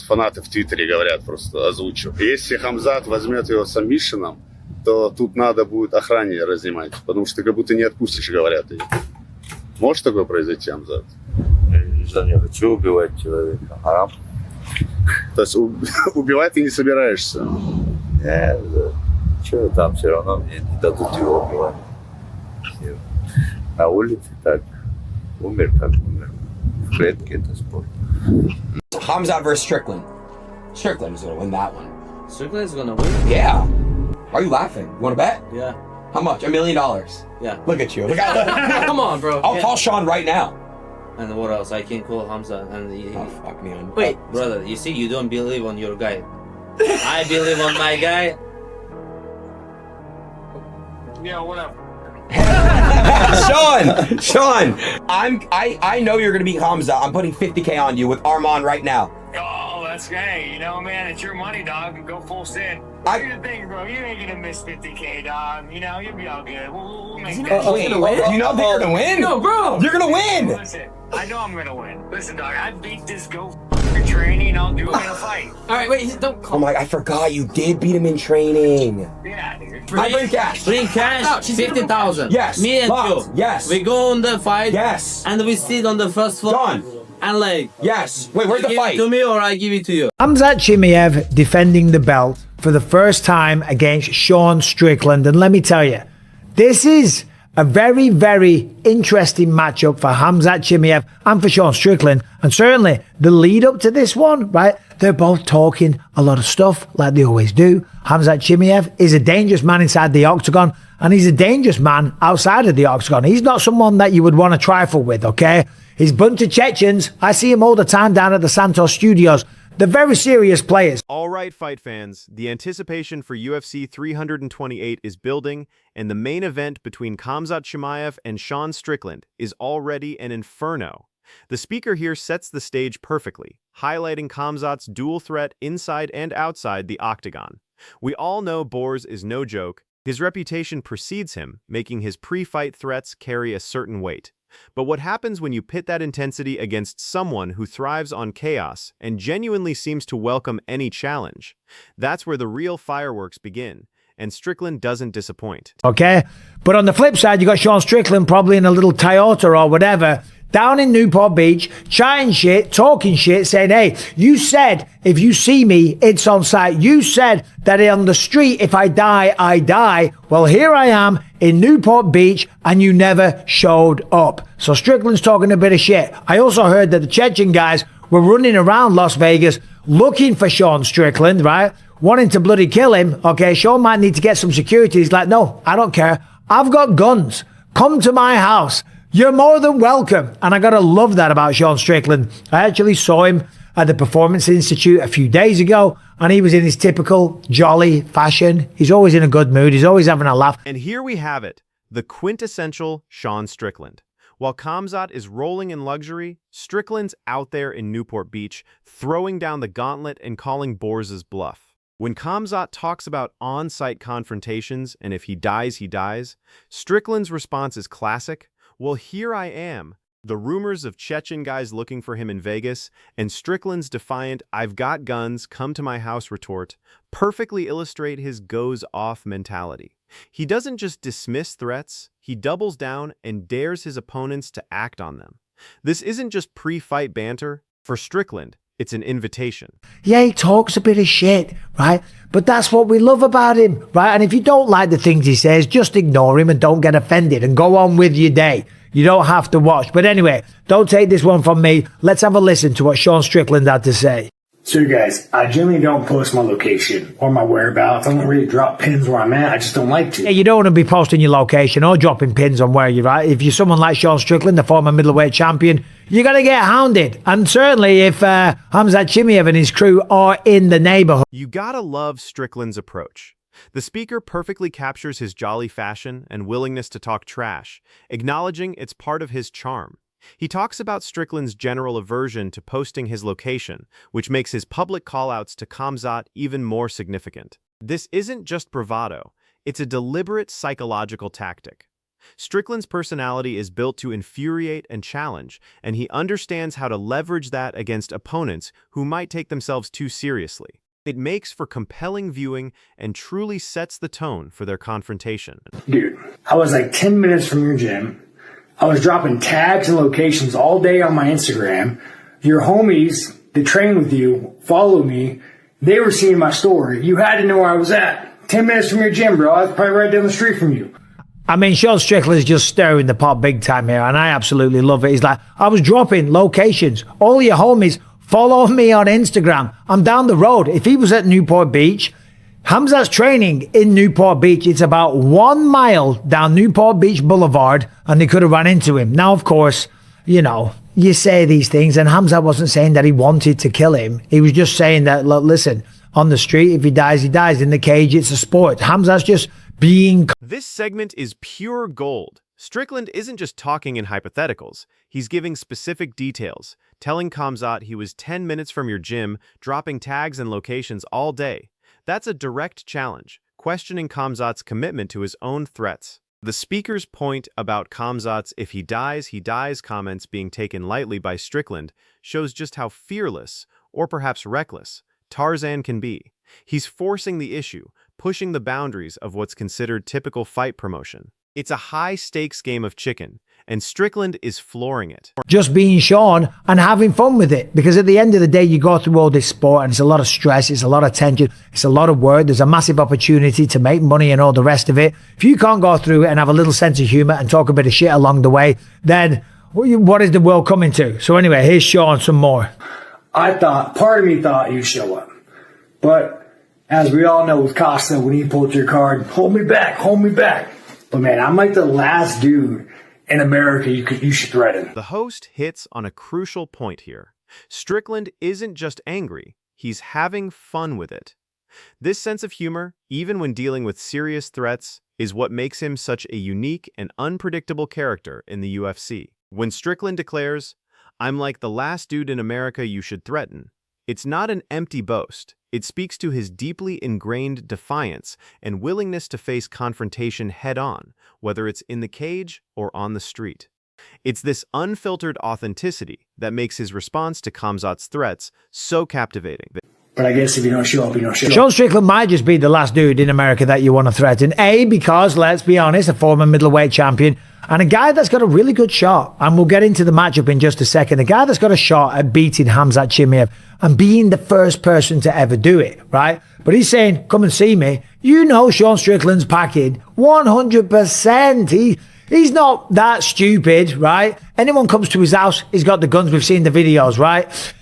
Фанаты в Твиттере говорят, просто озвучу. Если Хамзат возьмет его сабмишеном, то тут надо будет охране разнимать, потому что ты как будто не отпустишь, говорят. Может такое произойти, Хамзат? Я не хочу убивать человека. Харам. То есть убивать ты не собираешься? Нет, что там все равно мне не дадут его убивать. На улице так. Умер, как умер. В клетке это спорт. Khamzat versus Strickland. Strickland is gonna win that one. Strickland's gonna win? Yeah. Why are you laughing? You wanna bet? Yeah. How much? $1 million. Yeah. Look at you. Look at Come on, bro. I'll call Sean right now. And what else? I can call Hamza and Oh, fuck me. Wait, brother, you see, you don't believe on your guy. I believe on my guy. Yeah, whatever. Sean, I know you're gonna beat Khamzat. I'm putting $50K on you with Armand right now. Oh, that's great. You know, man, it's your money, dog. Go full send. Here's the thing, bro. You ain't gonna miss 50K, dog. You know, you'll be all good. We'll make that. Wait, do you not think you're gonna win? No, bro. You're gonna win. Listen, I know I'm gonna win. Listen, dog, I beat this training. I'll do it in a fight. All right, wait, don't Oh call. my, I forgot you did beat him in training. Yeah, dude. I bring cash. Bring cash, 50,000. Yes. Me and Locked. you. Yes. We go on the fight. Yes. And we sit on the first floor. Done. And like, Yes. Wait, where's the give fight? it to me or I give it to you. Khamzat Chimaev defending the belt for the first time against Sean Strickland. And let me tell you, this is a very, very interesting matchup for Khamzat Chimaev and for Sean Strickland. And certainly the lead up to this one, right? They're both talking a lot of stuff like they always do. Khamzat Chimaev is a dangerous man inside the octagon and he's a dangerous man outside of the octagon. He's not someone that you would want to trifle with, okay? He's a bunch of Chechens. I see him all the time down at the Santos studios. They're very serious players. All right, fight fans, the anticipation for UFC 328 is building, and the main event between Khamzat Chimaev and Sean Strickland is already an inferno. The speaker here sets the stage perfectly, highlighting Khamzat's dual threat inside and outside the octagon. We all know Boers is no joke. His reputation precedes him, making his pre-fight threats carry a certain weight. But what happens when you pit that intensity against someone who thrives on chaos and genuinely seems to welcome any challenge? That's where the real fireworks begin, and Strickland doesn't disappoint. Okay? But on the flip side, you got Sean Strickland probably in a little Toyota or whatever, down in Newport Beach, chatting shit, talking shit, saying, hey, you said if you see me, it's on site. You said that on the street, if I die, I die. Well, here I am in Newport Beach and you never showed up. So Strickland's talking a bit of shit. I also heard that the Chechen guys were running around Las Vegas looking for Sean Strickland, right? Wanting to bloody kill him. Okay, Sean might need to get some security. He's like, no, I don't care. I've got guns. Come to my house. You're more than welcome. And I gotta love that about Sean Strickland. I actually saw him at the Performance Institute a few days ago, and he was in his typical jolly fashion. He's always in a good mood. He's always having a laugh. And here we have it, the quintessential Sean Strickland. While Khamzat is rolling in luxury, Strickland's out there in Newport Beach, throwing down the gauntlet and calling Boers' bluff. When Khamzat talks about on-site confrontations and if he dies, he dies, Strickland's response is classic. Well, here I am. The rumors of Chechen guys looking for him in Vegas and Strickland's defiant, I've got guns, come to my house retort perfectly illustrate his goes-off mentality. He doesn't just dismiss threats, he doubles down and dares his opponents to act on them. This isn't just pre-fight banter. For Strickland, it's an invitation. Yeah, he talks a bit of shit, right? But that's what we love about him, right? And if you don't like the things he says, just ignore him and don't get offended and go on with your day. You don't have to watch. But anyway, don't take this one from me. Let's have a listen to what Sean Strickland had to say. So guys, I generally don't post my location or my whereabouts. I don't really drop pins where I'm at. I just don't like to. Yeah, you don't want to be posting your location or dropping pins on where you're at. If you're someone like Sean Strickland, the former middleweight champion, you're going to get hounded. And certainly if Khamzat Chimaev and his crew are in the neighborhood. You gotta love Strickland's approach. The speaker perfectly captures his jolly fashion and willingness to talk trash, acknowledging it's part of his charm. He talks about Strickland's general aversion to posting his location, which makes his public callouts to Khamzat even more significant. This isn't just bravado, it's a deliberate psychological tactic. Strickland's personality is built to infuriate and challenge, and he understands how to leverage that against opponents who might take themselves too seriously. It makes for compelling viewing and truly sets the tone for their confrontation. Dude, I was like 10 minutes from your gym. I was dropping tags and locations all day on my Instagram. Your homies that train with you, follow me. They were seeing my story. You had to know where I was at. 10 minutes from your gym, bro. I was probably right down the street from you. I mean, Sean Strickland's just stirring the pot big time here, and I absolutely love it. He's like, I was dropping locations. All your homies, follow me on Instagram. I'm down the road. If he was at Newport Beach, Khamzat's training in Newport Beach. It's about 1 mile down Newport Beach Boulevard, and they could have run into him. Now, of course, you know, you say these things, and Khamzat wasn't saying that he wanted to kill him. He was just saying that, look, listen, on the street, if he dies, he dies. In the cage, it's a sport. Khamzat's just being... This segment is pure gold. Strickland isn't just talking in hypotheticals. He's giving specific details, telling Khamzat he was 10 minutes from your gym, dropping tags and locations all day. That's a direct challenge, questioning Khamzat's commitment to his own threats. The speaker's point about Khamzat's "if he dies, he dies" comments being taken lightly by Strickland shows just how fearless, or perhaps reckless, Tarzan can be. He's forcing the issue, pushing the boundaries of what's considered typical fight promotion. It's a high-stakes game of chicken, and Strickland is flooring it. Just being Sean and having fun with it. Because at the end of the day, you go through all this sport and it's a lot of stress, it's a lot of tension, it's a lot of work, there's a massive opportunity to make money and all the rest of it. If you can't go through it and have a little sense of humor and talk a bit of shit along the way, then what is the world coming to? So anyway, here's Sean some more. Part of me thought you'd show up. But as we all know with Costa, when he pulled your card, hold me back. But man, I'm like the last dude in America you should threaten. The host hits on a crucial point here. Strickland isn't just angry, he's having fun with it. This sense of humor, even when dealing with serious threats, is what makes him such a unique and unpredictable character in the UFC. When Strickland declares, "I'm like the last dude in America you should threaten," it's not an empty boast. It speaks to his deeply ingrained defiance and willingness to face confrontation head-on, whether it's in the cage or on the street. It's this unfiltered authenticity that makes his response to Khamzat's threats so captivating. But I guess if you don't show up, you don't show up. Sean Strickland might just be the last dude in America that you want to threaten. A, because, let's be honest, a former middleweight champion and a guy that's got a really good shot. And we'll get into the matchup in just a second. A guy that's got a shot at beating Khamzat Chimaev and being the first person to ever do it, right? But he's saying, come and see me. You know Sean Strickland's packing 100%. He's not that stupid, right? Anyone comes to his house, he's got the guns. We've seen the videos, right?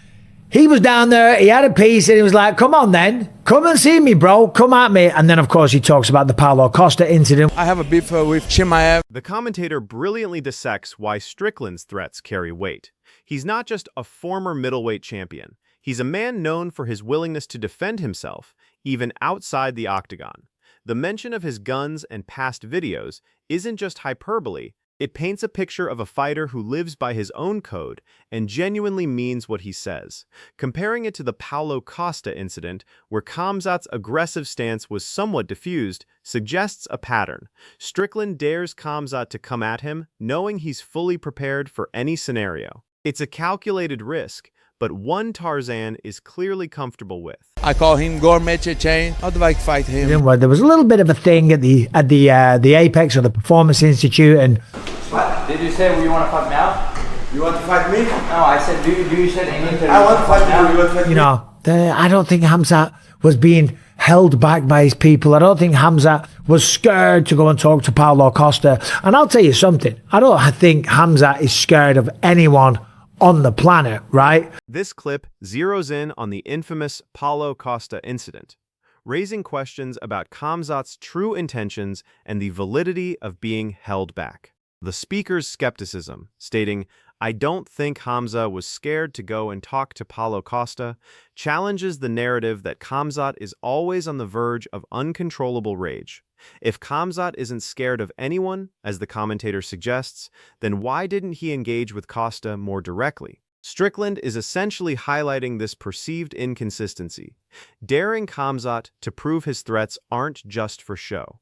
He was down there, he had a piece, and he was like, come on then, come and see me, bro, come at me. And then, of course, he talks about the Paulo Costa incident. I have a beef with Chimaev. The commentator brilliantly dissects why Strickland's threats carry weight. He's not just a former middleweight champion. He's a man known for his willingness to defend himself, even outside the octagon. The mention of his guns and past videos isn't just hyperbole. It paints a picture of a fighter who lives by his own code and genuinely means what he says. Comparing it to the Paulo Costa incident, where Khamzat's aggressive stance was somewhat diffused, suggests a pattern. Strickland dares Khamzat to come at him, knowing he's fully prepared for any scenario. It's a calculated risk, but one Tarzan is clearly comfortable with. I call him Gourmet Chechen. I'd like to fight him. There was a little bit of a thing at the Apex or the Performance Institute, and what did you say? You want to fight now? You want to fight me? No, I said, do you said anything? I want to fight you. You want to fight me? you know, I don't think Khamzat was being held back by his people. I don't think Khamzat was scared to go and talk to Paulo Costa. And I'll tell you something, I don't think Khamzat is scared of anyone on the planet, right? This clip zeroes in on the infamous Paulo Costa incident, raising questions about Khamzat's true intentions and the validity of being held back. The speaker's skepticism, stating, "I don't think Khamzat was scared to go and talk to Paulo Costa," challenges the narrative that Khamzat is always on the verge of uncontrollable rage. If Khamzat isn't scared of anyone, as the commentator suggests, then why didn't he engage with Costa more directly? Strickland is essentially highlighting this perceived inconsistency, daring Khamzat to prove his threats aren't just for show.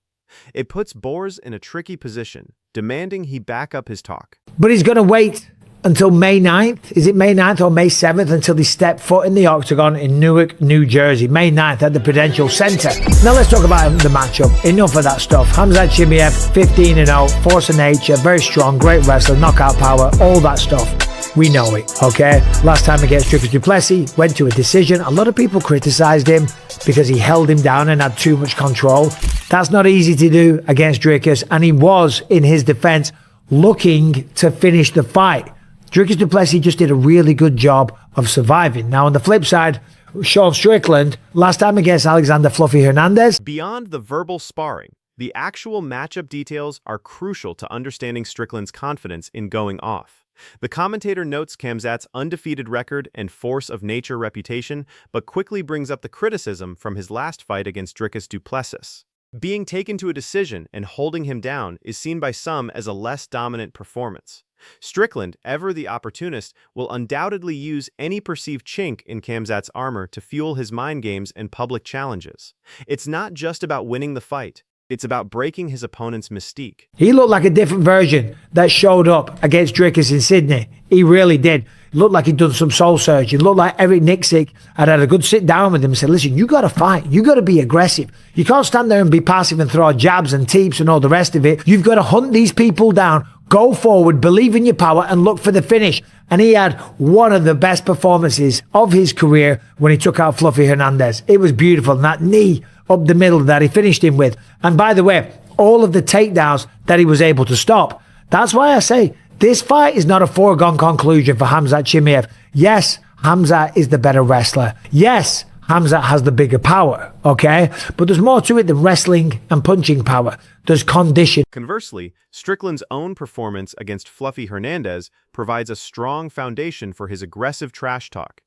It puts Boers in a tricky position, demanding he back up his talk. But he's going to wait until May 9th. Is it May 9th or May 7th until he step foot in the octagon in Newark, New Jersey? May 9th at the Prudential Center. Now let's talk about the matchup. Enough of that stuff. Khamzat Chimaev, 15-0, force of nature, very strong, great wrestler, knockout power, all that stuff. We know it, okay? Last time against Strickland du Plessis, went to a decision. A lot of people criticized him because he held him down and had too much control. That's not easy to do against Dricus, and he was, in his defense, looking to finish the fight. Strickland du Plessis just did a really good job of surviving. Now, on the flip side, Sean Strickland, last time against Alexander Fluffy Hernandez. Beyond the verbal sparring, the actual matchup details are crucial to understanding Strickland's confidence in going off. The commentator notes Khamzat's undefeated record and force of nature reputation, but quickly brings up the criticism from his last fight against Dricus du Plessis. Being taken to a decision and holding him down is seen by some as a less dominant performance. Strickland, ever the opportunist, will undoubtedly use any perceived chink in Khamzat's armor to fuel his mind games and public challenges. It's not just about winning the fight. It's about breaking his opponent's mystique. He looked like a different version that showed up against Dricus in Sydney. He really did. Looked like he'd done some soul searching. Looked like Eric Nixick had a good sit down with him and said, listen, you got to fight. You got to be aggressive. You can't stand there and be passive and throw jabs and teeps and all the rest of it. You've got to hunt these people down, go forward, believe in your power, and look for the finish. And he had one of the best performances of his career when he took out Fluffy Hernandez. It was beautiful. And that knee up the middle that he finished him with. And by the way, all of the takedowns that he was able to stop. That's why I say this fight is not a foregone conclusion for Khamzat Chimaev. Yes, Khamzat is the better wrestler. Yes, Khamzat has the bigger power, okay? But there's more to it than wrestling and punching power. There's condition. Conversely, Strickland's own performance against Fluffy Hernandez provides a strong foundation for his aggressive trash talk.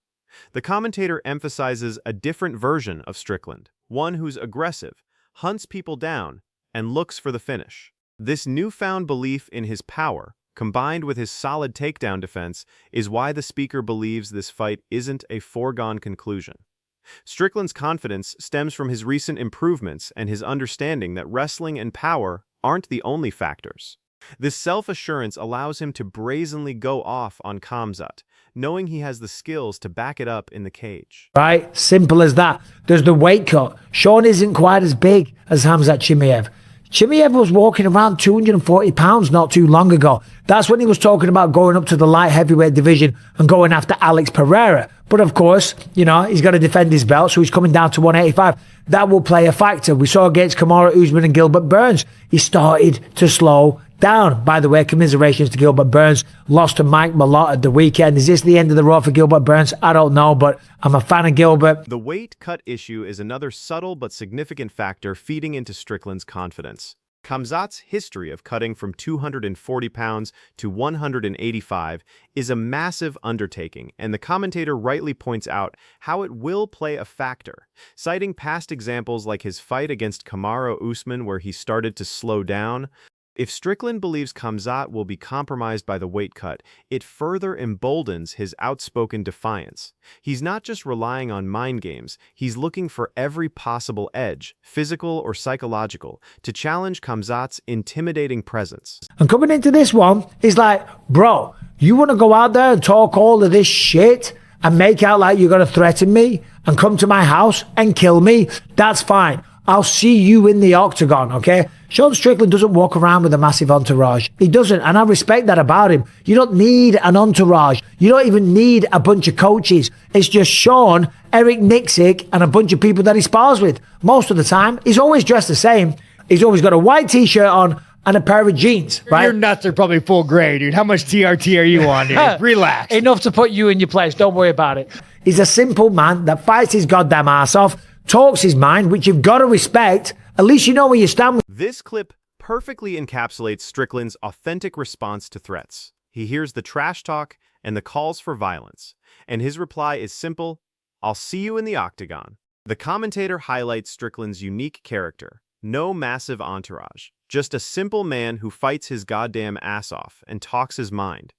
The commentator emphasizes a different version of Strickland, one who's aggressive, hunts people down, and looks for the finish. This newfound belief in his power, combined with his solid takedown defense, is why the speaker believes this fight isn't a foregone conclusion. Strickland's confidence stems from his recent improvements and his understanding that wrestling and power aren't the only factors. This self-assurance allows him to brazenly go off on Khamzat, knowing he has the skills to back it up in the cage. Right? Simple as that. There's the weight cut. Sean isn't quite as big as Khamzat Chimaev. Chimaev was walking around 240 pounds not too long ago. That's when he was talking about going up to the light heavyweight division and going after Alex Pereira. But of course, you know, he's got to defend his belt, so he's coming down to 185. That will play a factor. We saw against Kamaru Usman and Gilbert Burns. He started to slow down. By the way, commiserations to Gilbert Burns. Lost to Mike Malott at the weekend. Is this the end of the road for Gilbert Burns? I don't know, but I'm a fan of Gilbert. The weight cut issue is another subtle but significant factor feeding into Strickland's confidence. Khamzat's history of cutting from 240 pounds to 185 is a massive undertaking, and the commentator rightly points out how it will play a factor, citing past examples like his fight against Kamaru Usman where he started to slow down. If Strickland believes Khamzat will be compromised by the weight cut, it further emboldens his outspoken defiance. He's not just relying on mind games, he's looking for every possible edge, physical or psychological, to challenge Khamzat's intimidating presence. And coming into this one, he's like, bro, you want to go out there and talk all of this shit and make out like you're going to threaten me and come to my house and kill me? That's fine. I'll see you in the octagon, okay? Sean Strickland doesn't walk around with a massive entourage. He doesn't, and I respect that about him. You don't need an entourage. You don't even need a bunch of coaches. It's just Sean, Eric Nixick, and a bunch of people that he spars with. Most of the time, he's always dressed the same. He's always got a white t-shirt on and a pair of jeans, right? Your nuts are probably full gray, dude. How much TRT are you on, dude? Relax. Enough to put you in your place. Don't worry about it. He's a simple man that fights his goddamn ass off, talks his mind, which you've got to respect. At least you know where you stand. This clip perfectly encapsulates Strickland's authentic response to threats. He hears the trash talk and the calls for violence, and his reply is simple, "I'll see you in the octagon." The commentator highlights Strickland's unique character. No massive entourage, just a simple man who fights his goddamn ass off and talks his mind.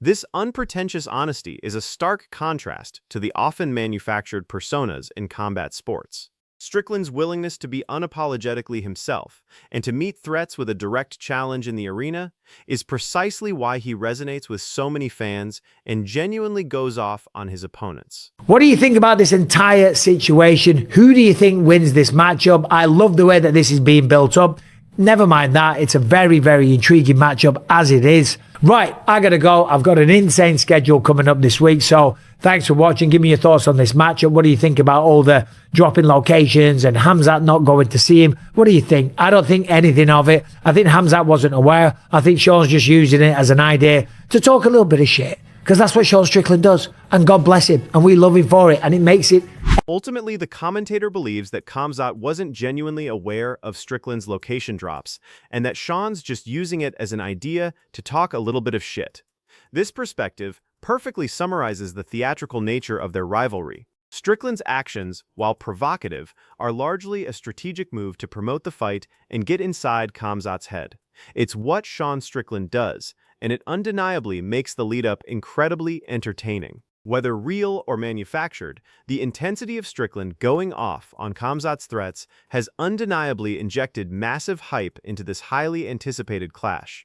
This unpretentious honesty is a stark contrast to the often manufactured personas in combat sports. Strickland's willingness to be unapologetically himself and to meet threats with a direct challenge in the arena is precisely why he resonates with so many fans and genuinely goes off on his opponents. What do you think about this entire situation? Who do you think wins this matchup? I love the way that this is being built up. Never mind that, it's a very, very intriguing matchup as it is. Right, I gotta go. I've got an insane schedule coming up this week, so thanks for watching. Give me your thoughts on this matchup. What do you think about all the dropping locations and Khamzat not going to see him? What do you think? I don't think anything of it. I think Khamzat wasn't aware. I think Sean's just using it as an idea to talk a little bit of shit, because that's what Sean Strickland does, and God bless him, and we love him for it, and it makes it. Ultimately, the commentator believes that Khamzat wasn't genuinely aware of Strickland's location drops, and that Sean's just using it as an idea to talk a little bit of shit. This perspective perfectly summarizes the theatrical nature of their rivalry. Strickland's actions, while provocative, are largely a strategic move to promote the fight and get inside Khamzat's head. It's what Sean Strickland does, and it undeniably makes the lead-up incredibly entertaining. Whether real or manufactured, the intensity of Strickland going off on Khamzat's threats has undeniably injected massive hype into this highly anticipated clash.